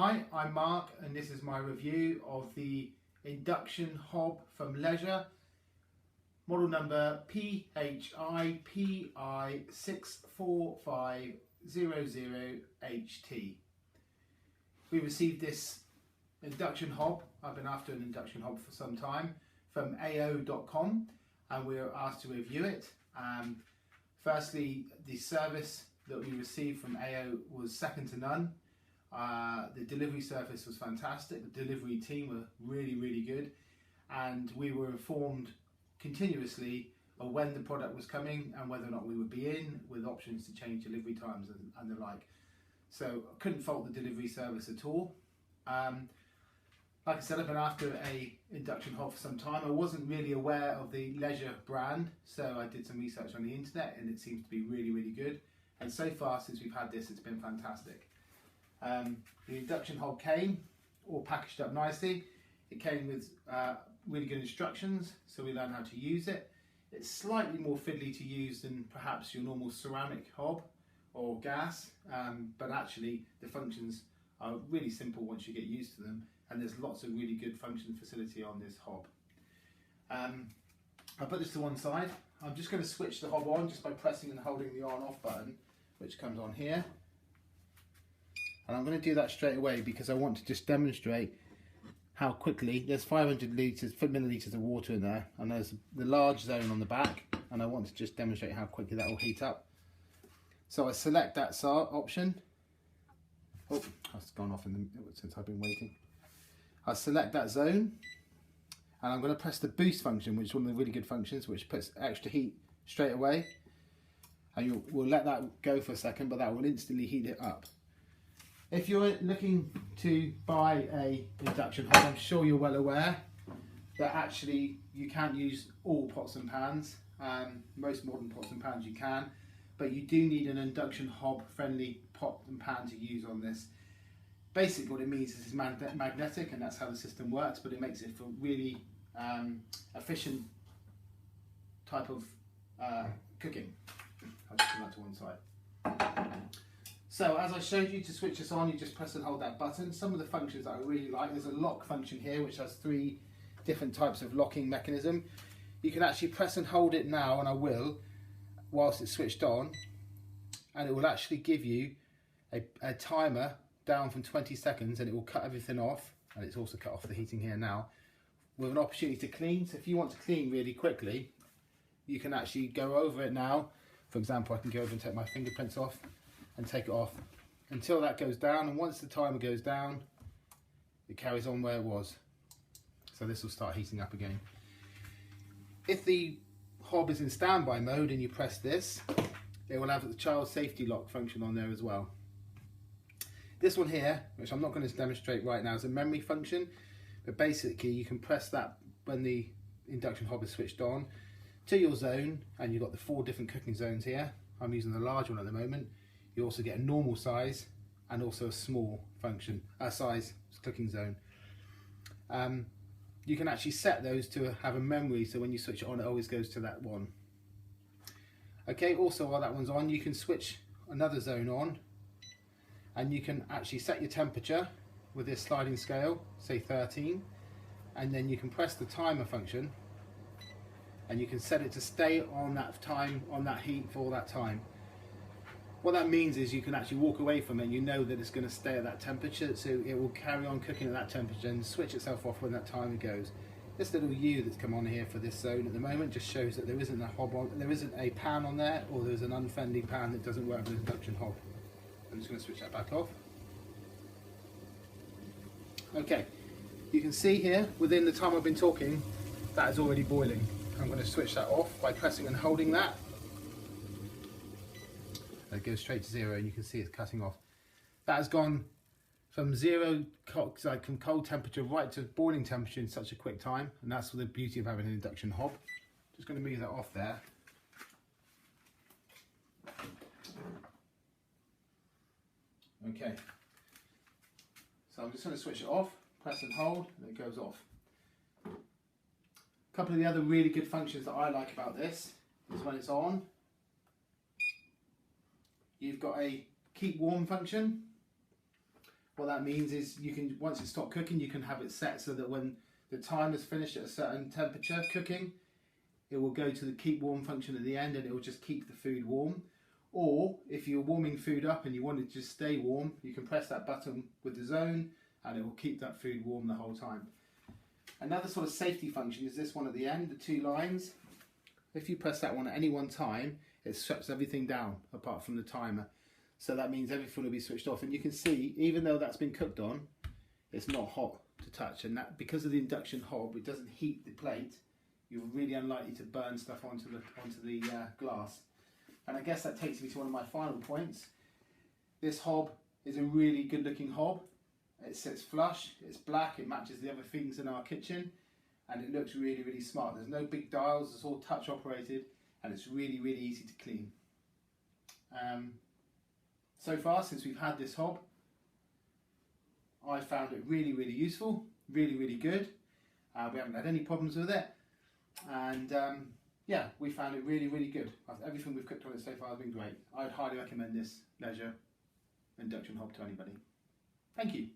Hi, I'm Mark and this is my review of the Induction Hob from Leisure, model number PHIPI64500HT. We received this induction hob, I've been after an induction hob for some time, from AO.com, and we were asked to review it. Firstly, the service that we received from AO was second to none. The delivery service was fantastic. The delivery team were really good, and we were informed continuously of when the product was coming and whether or not we would be in, with options to change delivery times and the like. So I couldn't fault the delivery service at all. Like I said, I've been after a induction hob for some time. I wasn't really aware of the Leisure brand, so I did some research on the internet and it seems to be really good. And so far, since we've had this, it's been fantastic. The induction hob came all packaged up nicely. It came with really good instructions, so we learned how to use it. It's slightly more fiddly to use than perhaps your normal ceramic hob or gas, but actually the functions are really simple once you get used to them, and there's lots of really good function facility on this hob. I'll put this to one side. I'm just going to switch the hob on just by pressing and holding the on-off button, which comes on here. And I'm going to do that straight away because I want to just demonstrate how quickly. There's 500 millilitres of water in there, and there's the large zone on the back, and I want to just demonstrate how quickly that will heat up. So I select that option. Oh, that's gone off since I've been waiting. I select that zone, and I'm going to press the boost function, which is one of the really good functions, which puts extra heat straight away. And we'll let that go for a second, but that will instantly heat it up. If you're looking to buy a induction hob, I'm sure you're well aware that actually you can't use all pots and pans. Most modern pots and pans you can, but you do need an induction hob friendly pot and pan to use on this. Basically what it means is it's magnetic, and that's how the system works, but it makes it for really efficient type of cooking. I'll just put that to one side. So as I showed you, to switch this on, you just press and hold that button. Some of the functions that I really like, there's a lock function here which has 3 different types of locking mechanism. You can actually press and hold it now, and I will, whilst it's switched on, and it will actually give you a timer down from 20 seconds, and it will cut everything off, and it's also cut off the heating here now, with an opportunity to clean. So if you want to clean really quickly, you can actually go over it now. For example, I can go over and take my fingerprints off and take it off until that goes down, and once the timer goes down, it carries on where it was. So this will start heating up again. If the hob is in standby mode and you press this, it will have the child safety lock function on there as well. This one here, which I'm not going to demonstrate right now, is a memory function, but basically you can press that when the induction hob is switched on to your zone, and you've got the 4 different cooking zones here. I'm using the large one at the moment. You also get a normal size and also a small size cooking zone. You can actually set those to have a memory, so when you switch it on, it always goes to that one. Okay, also while that one's on, you can switch another zone on, and you can actually set your temperature with this sliding scale, say 13, and then you can press the timer function, and you can set it to stay on that time, on that heat for all that time. What that means is you can actually walk away from it, and you know that it's going to stay at that temperature, so it will carry on cooking at that temperature and switch itself off when that timer goes. This little U that's come on here for this zone at the moment just shows that there isn't a hob on, there isn't a pan on there, or there's an unfriendly pan that doesn't work with an induction hob. I'm just going to switch that back off. Okay, you can see here within the time I've been talking that is already boiling. I'm going to switch that off by pressing and holding that. It goes straight to 0, and you can see it's cutting off. That has gone from from cold temperature right to boiling temperature in such a quick time, and that's the beauty of having an induction hob. Just going to move that off there. Okay, so I'm just going to switch it off, press and hold, and it goes off. A couple of the other really good functions that I like about this is when it's on, you've got a keep warm function, What that means is you can, once it's stopped cooking, you can have it set so that when the time is finished at a certain temperature cooking, it will go to the keep warm function at the end and it will just keep the food warm. Or if you're warming food up and you want it to just stay warm, you can press that button with the zone and it will keep that food warm the whole time. Another sort of safety function is this one at the end, the 2 lines. If you press that one at any one time, it shuts everything down apart from the timer. So that means everything will be switched off. And you can see, even though that's been cooked on, it's not hot to touch. And that, because of the induction hob, it doesn't heat the plate. You're really unlikely to burn stuff onto the glass. And I guess that takes me to one of my final points. This hob is a really good looking hob. It sits flush, it's black, it matches the other things in our kitchen, and it looks really, really smart. There's no big dials, it's all touch operated, and it's really, really easy to clean. So far, since we've had this hob, I found it really, really useful, really, really good. We haven't had any problems with it, and yeah, we found it really, really good. Everything we've cooked on it so far has been great. I'd highly recommend this leisure induction hob to anybody. Thank you.